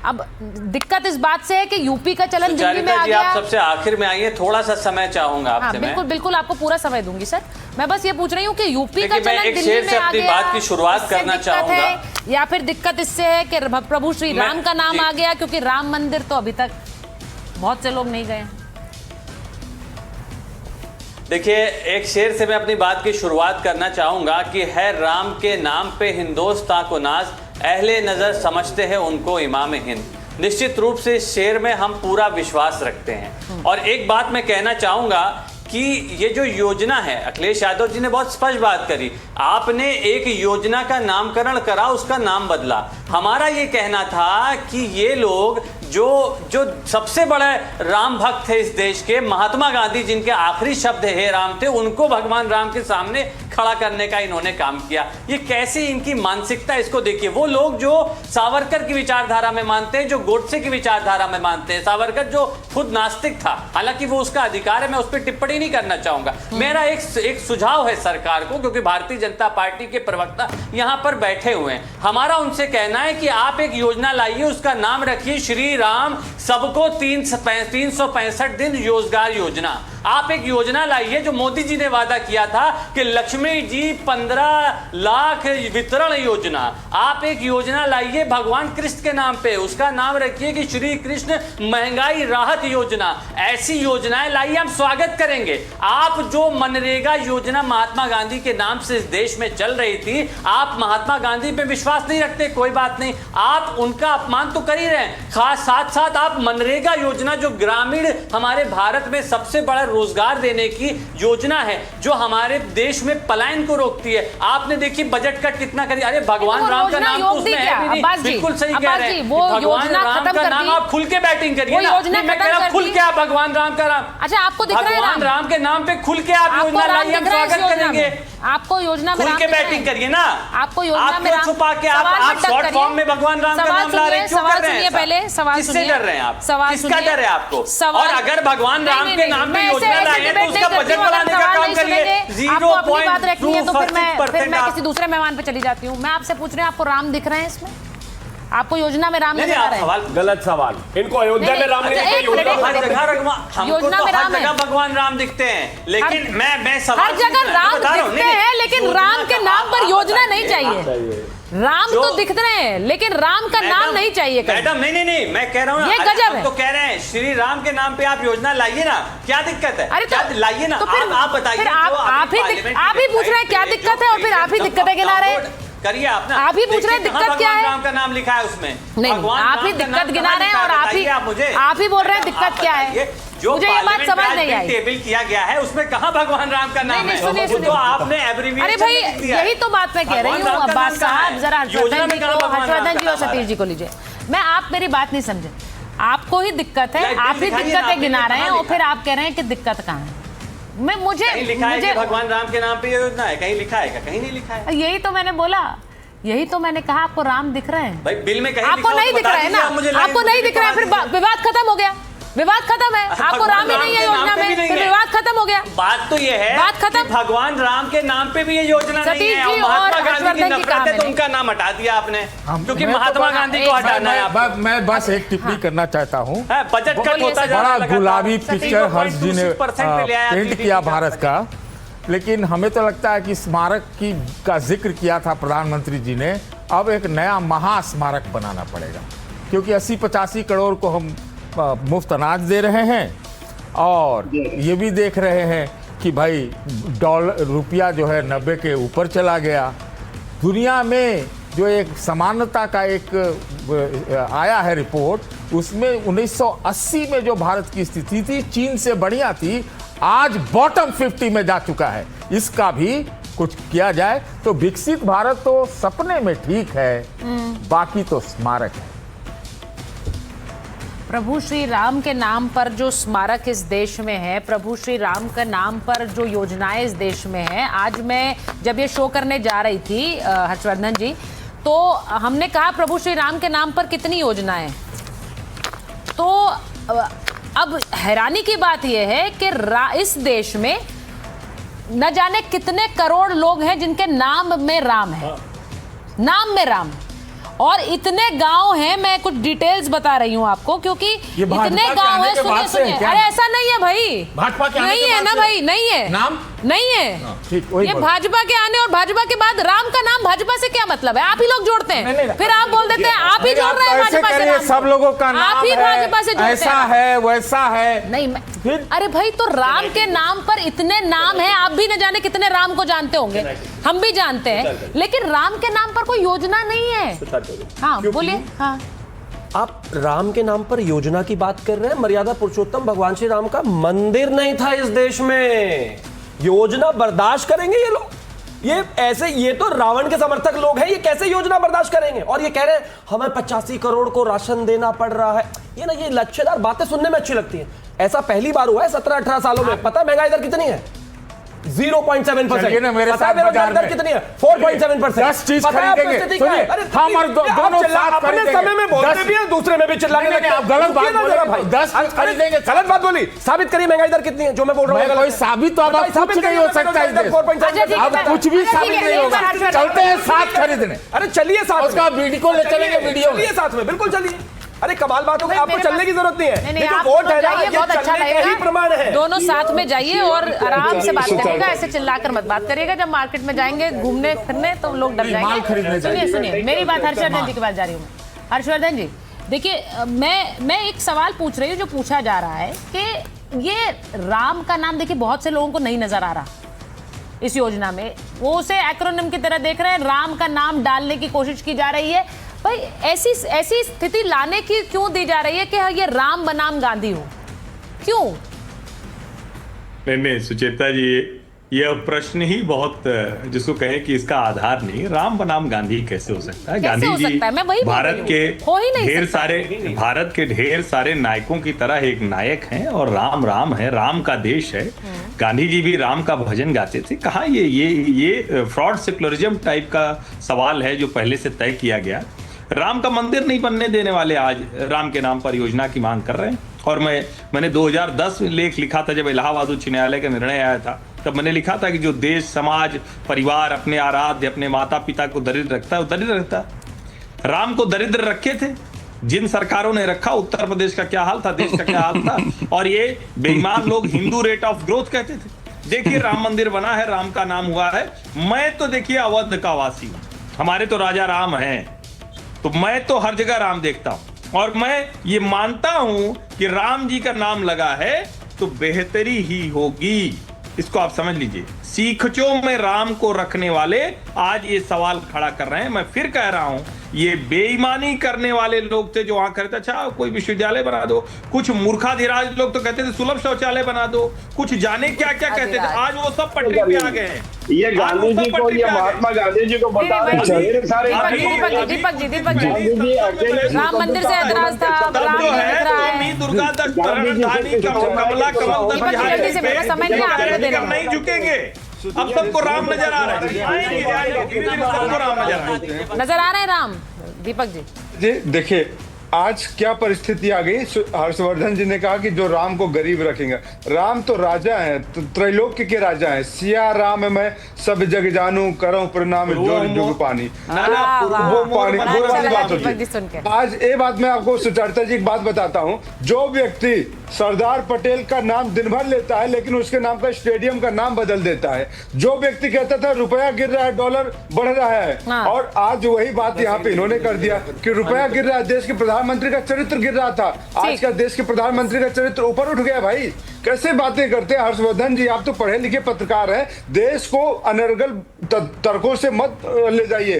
अब दिक्कत इस बात से है कि यूपी का चलन दिल्ली में आ गया। आप सबसे आखिर में आइए, थोड़ा सा समय चाहूंगा आपसे। बिल्कुल बिल्कुल, आपको पूरा समय दूंगी सर। मैं बस ये पूछ रही हूँ कि यूपी का चलन दिल्ली में आ गया, बात की शुरुआत करना चाहूंगा, या फिर दिक्कत इससे है कि प्रभु श्री राम का नाम आ गया, क्योंकि राम मंदिर तो अभी तक बहुत से लोग नहीं गए। देखिए, एक शेर से मैं अपनी बात की शुरुआत करना चाहूंगा कि है राम के नाम पे हिंदोस्तां को नाज, अहले नजर समझते हैं उनको इमाम हिंद। निश्चित रूप से इस शेर में हम पूरा विश्वास रखते हैं। और एक बात मैं कहना चाहूंगा कि ये जो योजना है, अखिलेश यादव जी ने बहुत स्पष्ट बात करी, आपने एक योजना का नामकरण करा, उसका नाम बदला। हमारा ये कहना था कि ये लोग जो सबसे बड़े राम भक्त थे इस देश के, महात्मा गांधी, जिनके आखिरी शब्द हे राम थे, उनको भगवान राम के सामने खड़ा करने का इन्होंने काम किया। ये कैसी इनकी मानसिकता, इसको देखिए। वो लोग जो सावरकर की विचारधारा में मानते हैं, जो गोडसे की विचारधारा में मानते हैं, सावरकर जो खुद नास्तिक था, हालांकि वो उसका अधिकार है, मैं उस पर टिप्पणी नहीं करना चाहूंगा। मेरा एक सुझाव है सरकार को, क्योंकि भारतीय जनता पार्टी के प्रवक्ता यहां पर बैठे हुए हैं, हमारा उनसे कहना है कि आप एक योजना लाइए, उसका नाम रखिए श्री राम सबको 365 दिन रोजगार योजना। आप एक योजना लाइए, जो मोदी जी ने वादा किया था कि लक्ष्मी जी 15 लाख वितरण योजना। आप एक योजना लाइए भगवान कृष्ण के नाम पे, उसका नाम रखिए कि श्री कृष्ण महंगाई राहत योजना। ऐसी योजनाएं लाइए, हम स्वागत करेंगे। आप जो मनरेगा योजना महात्मा गांधी के नाम से इस देश में चल रही थी, आप महात्मा गांधी पे विश्वास नहीं रखते, कोई बात नहीं, आप उनका अपमान तो कर ही रहे हैं। खास साथ साथ आप मनरेगा योजना, जो ग्रामीण हमारे भारत में सबसे बड़ा रोजगार देने की योजना है, जो हमारे देश में पलायन को रोकती है, आपने देखिए बजट कट कितना करी। अरे भगवान राम का नाम तो उसमें है भी नहीं। बिल्कुल सही कह रहे हैं, भगवान राम का नाम आप खुल के बैटिंग करिए ना। मैं कह रहा हूं खुल के आप भगवान राम का नाम, अच्छा आपको दिख रहा है भगवान राम के नाम पे खुल के आप योजना लाइए, हम स्वागत करेंगे। आपको योजना में खुल के बैटिंग करिए ना। आपको योजना में छुपा के आप शॉर्ट फॉर्म में भगवान राम का नाम ला रहे हैं, क्यों कर रहे हैं? पहले सवाल किससे डर रहे हैं आप? किसका डर है आपको? और अगर भगवान राम के नाम पे योजना लाए तो उसका बजट बढ़ाने का काम करिए। 0.25% फिर मैं किसी दूसरे मेहमान पे चली जाती हूँ। मैं आपसे पूछ रही हूँ, आपको राम दिख रहे हैं इसमें? आपको योजना में राम नजर आ रहे हैं? गलत सवाल। इनको अयोध्या में राम नहीं दिखते, योजना में राम है, भगवान राम दिखते हैं, लेकिन मैं सवाल हर जगह राम दिखते हैं, लेकिन राम के नाम पर योजना नहीं चाहिए। राम तो दिख रहे हैं, लेकिन राम का नाम नहीं चाहिए। मैडम नहीं, मैं कह रहा हूँ, ये गजब है। तो कह रहे हैं श्री राम के नाम पे आप योजना लाइए ना, क्या दिक्कत है? अरे तो लाइए ना, आप बताइए। आप ही पूछ रहे हैं क्या दिक्कत है, और फिर आप ही दिक्कतें गिना रहे हैं। करिए आप ना, आप ही पूछ रहे हैं दिक्कत क्या है? राम का नाम लिखा है उसमें, नहीं, आप ही दिक्कत गिना रहे हैं, और आप ही बोल रहे हैं दिक्कत क्या है। जो मुझे ये बात समझ नहीं आई। टेबल किया गया है उसमें कहाँ भगवान राम का नाम है? तो आपने एब्रिविएशन। अरे भाई, यही तो बात मैं कह रही हूँ अब्बास साहब। जरा हर्षवर्धन जी और सतीश जी को लीजिए। आप मेरी बात नहीं समझे, आपको ही दिक्कत है, आप ही दिक्कतें गिना रहे हैं, और फिर आप कह रहे हैं कि दिक्कत कहाँ है। मुझे लिखा है कि भगवान राम के नाम पे ये योजना है, कहीं लिखा है क्या? कहीं नहीं लिखा है। यही तो मैंने बोला, यही तो मैंने कहा, आपको राम दिख रहे हैं भाई, बिल में कहीं आपको नहीं दिख रहा है ना, आपको नहीं दिख रहा है, फिर विवाद खत्म हो गया, विवाद खत्म है। आपको राम ही नहीं है योजना में, फिर विवाद खत्म हो गया। बात तो ये है, बात खत्म। भगवान राम के नाम पे भी ये योजना नहीं है, और महात्मा गांधी की नफरत है तो उनका नाम हटा दिया आपने, क्योंकि महात्मा गांधी को हटाना है। मैं बस एक टिप्पणी करना चाहता हूँ। बजट कट होता जा रहा है, बड़ा गुलाबी पिक्चर हर्ष जी ने पेंट किया भारत का, लेकिन हमें तो लगता है कि स्मारक का जिक्र किया था प्रधानमंत्री जी ने, अब एक नया महास्मारक बनाना पड़ेगा, क्योंकि 80-85 करोड़ को हम मुफ्त अनाज दे रहे हैं, और ये भी देख रहे हैं कि भाई रुपया जो है 90 के ऊपर चला गया। दुनिया में जो एक समानता का एक आया है रिपोर्ट, उसमें 1980 में जो भारत की स्थिति थी चीन से बढ़िया थी, आज बॉटम 50 में जा चुका है। इसका भी कुछ किया जाए तो विकसित भारत तो सपने में ठीक है, बाकी तो स्मारक है। प्रभु श्री राम के नाम पर जो स्मारक इस देश में है, प्रभु श्री राम के नाम पर जो योजनाएं इस देश में है, आज मैं जब ये शो करने जा रही थी हर्षवर्धन जी, तो हमने कहा प्रभु श्री राम के नाम पर कितनी योजनाएं, तो अब हैरानी की बात यह है कि इस देश में न जाने कितने करोड़ लोग हैं जिनके नाम में राम है, नाम में राम, और इतने गांव हैं, मैं कुछ डिटेल्स बता रही हूँ आपको, क्योंकि इतने गांव हैं। सुनिए सुनिए, अरे ऐसा नहीं है भाई, भाजपा के नहीं है ना भाई, नहीं है नाम नहीं है। ये भाजपा के आने और भाजपा के बाद राम का नाम भाजपा से क्या मतलब है? आप ही लोग जोड़ते हैं, फिर आप बोल देते हैं आप ही जोड़ रहे हैं भाजपा से राम। सब लोगों का नाम आप ही भाजपा से जोड़ते हैं, ऐसा है वैसा है नहीं। अरे भाई, तो राम के नाम पर इतने नाम हैं, आप भी न जाने कितने राम को जानते होंगे, हम भी जानते हैं, लेकिन राम के नाम पर कोई योजना नहीं है। हाँ बोलिए। हाँ, आप राम के नाम पर योजना की बात कर रहे हैं। मर्यादा पुरुषोत्तम भगवान श्री राम का मंदिर नहीं था इस देश में। योजना बर्दाश्त करेंगे ये लोग? ये ऐसे, ये तो रावण के समर्थक लोग हैं, ये कैसे योजना बर्दाश्त करेंगे? और ये कह रहे हैं हमें 85 करोड़ को राशन देना पड़ रहा है। ये ना, ये लच्छेदार बातें सुनने में अच्छी लगती हैं। ऐसा पहली बार हुआ है 17-18 सालों में। पता है महंगाई दर कितनी है? 0.7%। मेरे पता है बेरोजगारी दर कितनी है? 4.7%। 10 चीज खरीदेंगे। हम और दोनों साथ अपने समय में बोलते भी हैं, दूसरे में भी चिल्लाने लगे। आप गलत बात बोल रहे हैं। 10 खरीदेंगे, गलत बात बोली। साबित करिए महंगाई दर कितनी है जो मैं बोल रहा हूँ। कोई साबित तो अब कुछ नहीं हो सकता है, अब कुछ भी साबित नहीं होगा। चलते हैं साथ खरीदने। अरे चलिए साथ, उसका वीडियो ले चलेंगे, वीडियो चलिए साथ में, बिल्कुल चलिए। अरे कमाल बात होगी, आपको चलने की जरूरत नहीं है। नहीं, जो आप वोट है ना, जाइए, ये बहुत अच्छा चलने का ही प्रमाण है। दोनों साथ में जाइए और आराम से बात करिएगा, ऐसे चिल्लाकर मत बात करिएगा। जब मार्केट में जाएंगे घूमने फिरने तो लोग डर जाएंगे। सुनिए सुनिए, मेरी बात हर्षवर्धन जी के पास जा रही हूँ मैं। हर्षवर्धन जी देखिए, मैं एक सवाल पूछ रही हूँ जो पूछा जा रहा है कि ये राम का नाम देखिए बहुत से लोगों को नहीं नजर आ रहा इस योजना में। वो उसे एक्रोनिम की तरह देख रहे हैं, राम का नाम डालने की कोशिश की जा रही है। भाई ऐसी स्थिति लाने की क्यों दी जा रही है कि ये राम बनाम गांधी हो? क्यों? नहीं सुचेता जी, यह प्रश्न ही बहुत, जिसको कहें कि इसका आधार नहीं। राम बनाम गांधी कैसे हो सकता है? गांधी जी भारत के ढेर सारे नायकों की तरह एक नायक हैं और राम है, राम का देश है। गांधी जी भी राम का भजन गाते थे। कहाँ ये फ्रॉड सेक्युलरिज्म टाइप का सवाल है जो पहले से तय किया गया। राम का मंदिर नहीं बनने देने वाले आज राम के नाम पर योजना की मांग कर रहे हैं। और मैंने 2010 में लेख लिखा था, जब इलाहाबाद उच्च न्यायालय का निर्णय आया था, तब मैंने लिखा था कि जो देश, समाज, परिवार अपने आराध्य, अपने माता पिता को दरिद्र रखता है वो दरिद्र रखता है। राम को दरिद्र रखे थे जिन सरकारों ने रखा। उत्तर प्रदेश का क्या हाल था, देश का क्या हाल था। और ये बेईमान लोग हिंदू रेट ऑफ ग्रोथ कहते थे। देखिए राम मंदिर बना है, राम का नाम हुआ है। मैं तो देखिए अवध का वासी हूँ, हमारे तो राजा राम हैं, तो मैं तो हर जगह राम देखता हूँ। और मैं ये मानता हूं कि राम जी का नाम लगा है तो बेहतरी ही होगी। इसको आप समझ लीजिए। सीखचों में राम को रखने वाले आज ये सवाल खड़ा कर रहे हैं। मैं फिर कह रहा हूं, ये बेईमानी करने वाले लोग थे जो वहां कहते अच्छा कोई विश्वविद्यालय बना दो। कुछ मूर्खाधिराज लोग तो कहते थे सुलभ शौचालय बना दो। कुछ जाने क्या क्या कहते थे, आज वो सब पटरी पे आ गए हैं। ये गांधी जी को, ये महात्मा गांधी जी को बता रहे हैं। दीपक जी राम मंदिर से ऐतराज था, राम दुर्गा कमला कमल नहीं झुकेंगे। अब सबको राम नजर आ रहा है, सबको राम नजर आ रहे हैं राम। दीपक जी देखिए आज क्या परिस्थिति आ गई। हर्षवर्धन जी ने कहा कि जो राम को गरीब रखेंगे। राम तो राजा हैं, तो त्रैलोक्य के राजा हैं। सिया राम मैं सब जग जानू, करो प्रणाम जोर जुग पानी। वो पानी वो वाली बात होती है। आज ये बात मैं आपको सुचरिता जी एक बात बताता हूँ। जो व्यक्ति सरदार पटेल का नाम दिन भर लेता है लेकिन उसके नाम का स्टेडियम का नाम बदल देता है। जो व्यक्ति कहता था रुपया गिर रहा है, डॉलर बढ़ रहा है, और आज वही बात यहाँ पे इन्होंने कर दिया कि रुपया गिर रहा है। देश के प्रधानमंत्री का चरित्र गिर रहा था, आज का देश के प्रधानमंत्री का चरित्र ऊपर उठ गया। भाई कैसे बातें करते हैं हर्षवर्धन जी, आप तो पढ़े लिखे पत्रकार हैं। देश को अनर्गल तर्कों से मत ले जाइए।